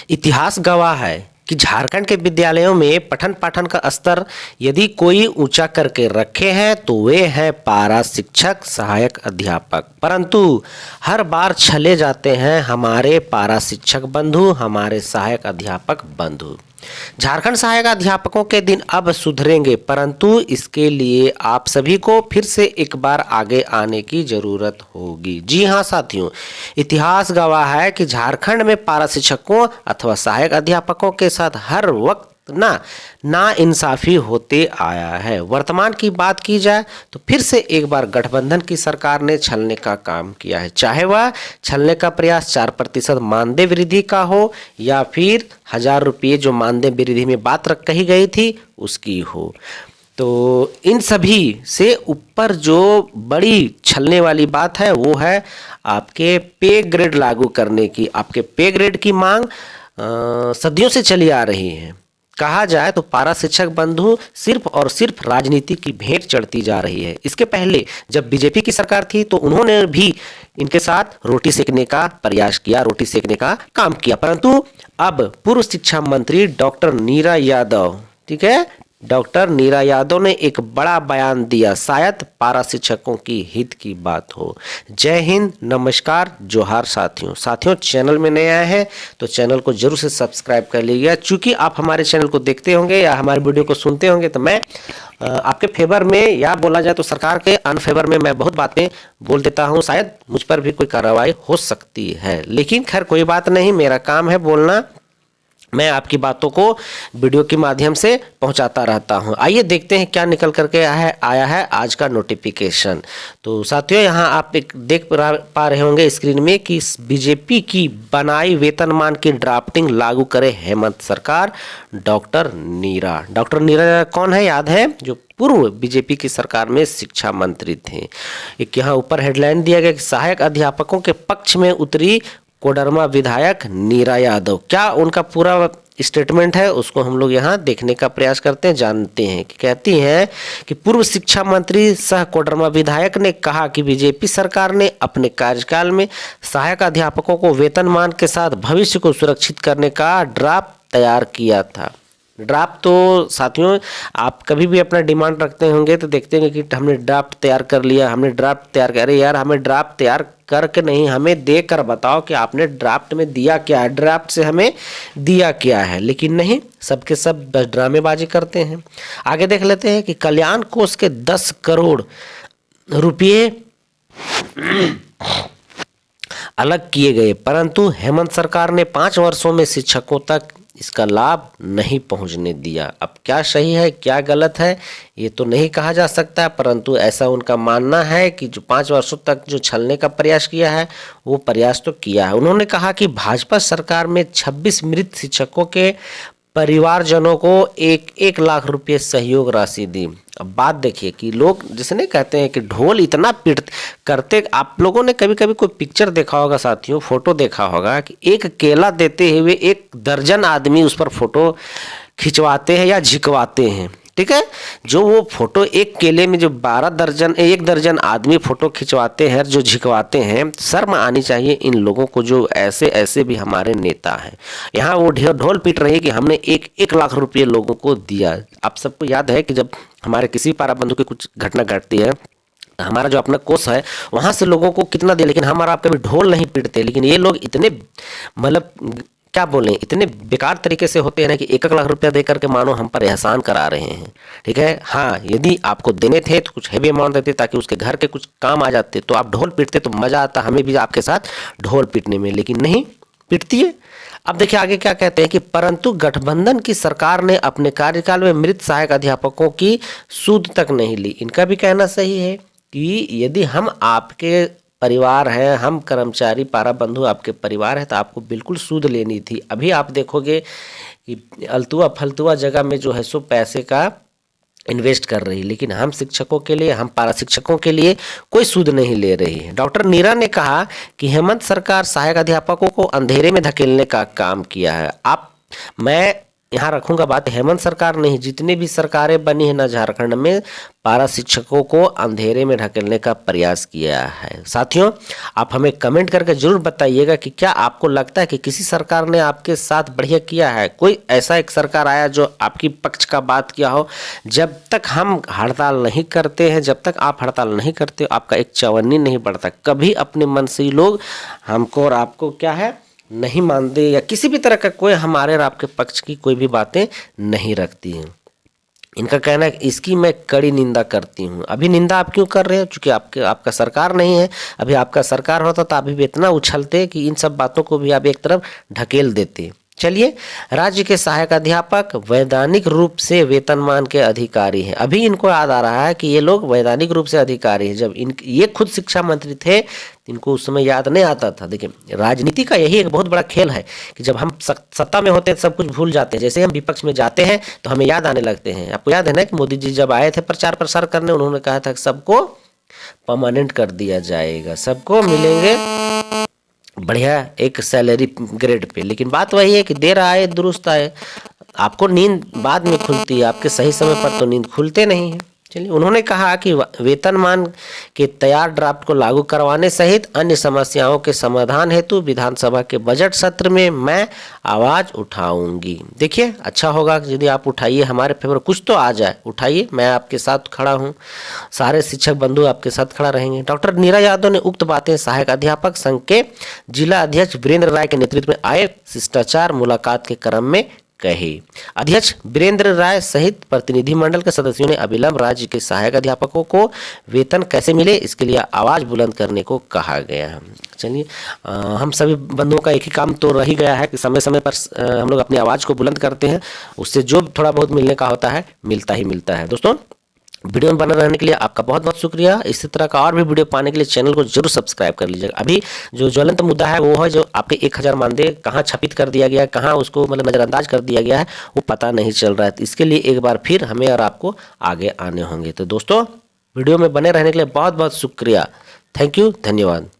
इतिहास गवाह है कि झारखंड के विद्यालयों में पठन पाठन का स्तर यदि कोई ऊंचा करके रखे हैं तो वे हैं पारा शिक्षक सहायक अध्यापक। परंतु हर बार छले जाते हैं हमारे पारा शिक्षक बंधु, हमारे सहायक अध्यापक बंधु। झारखंड सहायक अध्यापकों के दिन अब सुधरेंगे, परंतु इसके लिए आप सभी को फिर से एक बार आगे आने की जरूरत होगी। जी हाँ साथियों, इतिहास गवाह है कि झारखंड में पारा शिक्षकों अथवा सहायक अध्यापकों के साथ हर वक्त ना इंसाफी होते आया है। वर्तमान की बात की जाए तो फिर से एक बार गठबंधन की सरकार ने छलने का काम किया है, चाहे वह छलने का प्रयास 4% मानदेय वृद्धि का हो या फिर 1000 रुपये जो मानदेय वृद्धि में बात कही गई थी उसकी हो। तो इन सभी से ऊपर जो बड़ी छलने वाली बात है वो है आपके पे ग्रेड लागू करने की। आपके पे ग्रेड की मांग सदियों से चली आ रही है। कहा जाए तो पारा शिक्षक बंधु सिर्फ और सिर्फ राजनीति की भेंट चढ़ती जा रही है। इसके पहले जब बीजेपी की सरकार थी तो उन्होंने भी इनके साथ रोटी सेकने का प्रयास किया, रोटी सेकने का काम किया। परंतु अब पूर्व शिक्षा मंत्री डॉक्टर नीरा यादव, ठीक है, डॉक्टर नीरा यादव ने एक बड़ा बयान दिया, शायद पारा शिक्षकों की हित की बात हो। जय हिंद, नमस्कार, जोहार साथियों। चैनल में नए आए हैं तो चैनल को जरूर से सब्सक्राइब कर लीजिएगा। चूंकि आप हमारे चैनल को देखते होंगे या हमारे वीडियो को सुनते होंगे तो मैं आपके फेवर में या बोला जाए तो सरकार के अनफेवर में मैं बहुत बातें बोल देता हूं। शायद मुझ पर भी कोई कार्रवाई हो सकती है, लेकिन खैर कोई बात नहीं, मेरा काम है बोलना। मैं आपकी बातों को वीडियो के माध्यम से पहुंचाता रहता हूं। आइए देखते हैं क्या निकल करके आया है आज का नोटिफिकेशन। तो साथियों, यहां आप एक देख पा रहे होंगे स्क्रीन में कि बीजेपी की बनाई वेतनमान की ड्राफ्टिंग लागू करे हेमंत सरकार। डॉक्टर नीरा कौन है? याद है, जो पूर्व बीजेपी की सरकार में शिक्षा मंत्री थे। एक यहाँ ऊपर हेडलाइन दिया गया कि सहायक अध्यापकों के पक्ष में उतरी कोडरमा विधायक नीरा यादव। क्या उनका पूरा स्टेटमेंट है उसको हम लोग यहाँ देखने का प्रयास करते हैं, जानते हैं कि कहती हैं कि पूर्व शिक्षा मंत्री सह कोडरमा विधायक ने कहा कि बीजेपी सरकार ने अपने कार्यकाल में सहायक अध्यापकों को वेतनमान के साथ भविष्य को सुरक्षित करने का ड्राफ्ट तैयार किया था। ड्राफ्ट तो साथियों, आप कभी भी अपना डिमांड रखते होंगे तो देखते हैं कि हमने ड्राफ्ट तैयार कर लिया, हमने ड्राफ्ट तैयार कर, अरे यार हमें ड्राफ्ट तैयार करके नहीं, हमें दे कर बताओ कि आपने ड्राफ्ट में दिया क्या है, ड्राफ्ट से हमें दिया क्या है। लेकिन नहीं, सबके सब बस ड्रामेबाजी करते हैं। आगे देख लेते हैं कि कल्याण कोष के 10 करोड़ रुपये अलग किए गए, परंतु हेमंत सरकार ने 5 वर्षों में शिक्षकों तक इसका लाभ नहीं पहुंचने दिया। अब क्या सही है क्या गलत है ये तो नहीं कहा जा सकता, परंतु ऐसा उनका मानना है कि जो 5 वर्षों तक जो छलने का प्रयास किया है वो प्रयास तो किया है। उन्होंने कहा कि भाजपा सरकार में 26 मृत शिक्षकों के परिवारजनों को 1 लाख रुपये सहयोग राशि दी। अब बात देखिए कि लोग जिसने कहते हैं कि ढोल इतना पीट करते, आप लोगों ने कभी कभी कोई पिक्चर देखा होगा साथियों, फोटो देखा होगा कि एक केला देते हुए 1 दर्जन आदमी उस पर फोटो खिंचवाते हैं या झिकवाते हैं, ठीक है। जो वो फोटो एक केले में जो 1 दर्जन आदमी फोटो खिंचवाते हैं, जो झिकवाते हैं, शर्म आनी चाहिए इन लोगों को जो ऐसे भी हमारे नेता हैं। यहाँ वो ढोल पीट रही है कि हमने 1 लाख रुपये लोगों को दिया। आप सबको याद है कि जब हमारे किसी पारा बंधु की कुछ घटना घटती है, हमारा जो अपना कोष है वहां से लोगों को कितना दिया, लेकिन हमारा आप कभी ढोल नहीं पीटते। लेकिन ये लोग इतने मतलब क्या बोले, इतने बेकार तरीके से होते हैं ना कि 1 लाख रुपया दे करके मानो हम पर एहसान करा रहे हैं, ठीक है। हाँ, यदि आपको देने थे तो कुछ हैवी अमाउंट देते ताकि उसके घर के कुछ काम आ जाते, तो आप ढोल पीटते तो मजा आता हमें भी आपके साथ ढोल पीटने में, लेकिन नहीं पीटती है। अब देखिए आगे क्या कहते हैं कि परंतु गठबंधन की सरकार ने अपने कार्यकाल में मृत सहायक अध्यापकों की सूद तक नहीं ली। इनका भी कहना सही है कि यदि हम आपके परिवार हैं, हम कर्मचारी पारा बंधु आपके परिवार है तो आपको बिल्कुल सूद लेनी थी। अभी आप देखोगे कि अल्तुआ फलतुआ जगह में जो है सो पैसे का इन्वेस्ट कर रही, लेकिन हम शिक्षकों के लिए, हम पारा शिक्षकों के लिए कोई सूद नहीं ले रही है। डॉक्टर नीरा ने कहा कि हेमंत सरकार सहायक अध्यापकों को अंधेरे में धकेलने का काम किया है। मैं यहाँ रखूंगा बात, हेमंत सरकार नहीं, जितने भी सरकारें बनी है ना झारखंड में, पारा शिक्षकों को अंधेरे में ढकेलने का प्रयास किया है। साथियों, आप हमें कमेंट करके जरूर बताइएगा कि क्या आपको लगता है कि किसी सरकार ने आपके साथ बढ़िया किया है, कोई ऐसा एक सरकार आया जो आपकी पक्ष का बात किया हो। जब तक हम हड़ताल नहीं करते हैं, जब तक आप हड़ताल नहीं करते हो, आपका एक चवन्नी नहीं बढ़ता। कभी अपने मन से ही लोग हमको और आपको क्या है नहीं मानते, या किसी भी तरह का कोई हमारे और आपके पक्ष की कोई भी बातें नहीं रखती हैं। इनका कहना है कि इसकी मैं कड़ी निंदा करती हूँ। अभी निंदा आप क्यों कर रहे हो? क्योंकि आपका सरकार नहीं है। अभी आपका सरकार होता तो अभी भी इतना उछलते कि इन सब बातों को भी आप एक तरफ ढकेल देते। चलिए, राज्य के सहायक अध्यापक वैधानिक रूप से वेतनमान के अधिकारी हैं। अभी इनको याद आ रहा है कि ये लोग वैधानिक रूप से अधिकारी हैं। जब ये खुद शिक्षा मंत्री थे, इनको उस समय याद नहीं आता था। देखिए, राजनीति का यही एक बहुत बड़ा खेल है कि जब हम सत्ता में होते हैं सब कुछ भूल जाते हैं। जैसे हम विपक्ष में जाते हैं तो हमें याद आने लगते हैं। आपको याद है ना कि मोदी जी जब आए थे प्रचार प्रसार करने, उन्होंने कहा था कि सबको परमानेंट कर दिया जाएगा, सबको मिलेंगे बढ़िया एक सैलरी ग्रेड पे। लेकिन बात वही है कि देर आए दुरुस्त आए। आपको नींद बाद में खुलती है, आपके सही समय पर तो नींद खुलते नहीं है। चलिए, उन्होंने कहा कि वेतनमान के तैयार ड्राफ्ट को लागू करवाने सहित अन्य समस्याओं के समाधान हेतु विधानसभा के बजट सत्र में मैं आवाज उठाऊंगी। देखिए, अच्छा होगा यदि आप उठाइए, हमारे फेवर कुछ तो आ जाए। उठाइए, मैं आपके साथ खड़ा हूं, सारे शिक्षक बंधु आपके साथ खड़ा रहेंगे। डॉक्टर नीरा यादव ने उक्त बातें सहायक अध्यापक संघ के जिला अध्यक्ष वीरेंद्र राय के नेतृत्व में आए शिष्टाचार मुलाकात के क्रम में कही। अध्यक्ष वीरेंद्र राय सहित प्रतिनिधिमंडल के सदस्यों ने अविलंब राज्य के सहायक अध्यापकों को वेतन कैसे मिले, इसके लिए आवाज बुलंद करने को कहा गया है। चलिए, हम सभी बंधुओं का एक ही काम तो रह ही गया है कि समय समय पर हम लोग अपनी आवाज को बुलंद करते हैं, उससे जो थोड़ा बहुत मिलने का होता है मिलता ही मिलता है। दोस्तों, वीडियो में बने रहने के लिए आपका बहुत बहुत शुक्रिया। इसी तरह का और भी वीडियो पाने के लिए चैनल को जरूर सब्सक्राइब कर लीजिएगा। अभी जो ज्वलंत मुद्दा है वो है जो आपके 1000 मानदेय कहाँ छापित कर दिया गया है, कहाँ उसको मतलब नज़रअंदाज कर दिया गया है, वो पता नहीं चल रहा है। तो इसके लिए एक बार फिर हमें और आपको आगे आने होंगे। तो दोस्तों, वीडियो में बने रहने के लिए बहुत बहुत शुक्रिया। थैंक यू, धन्यवाद।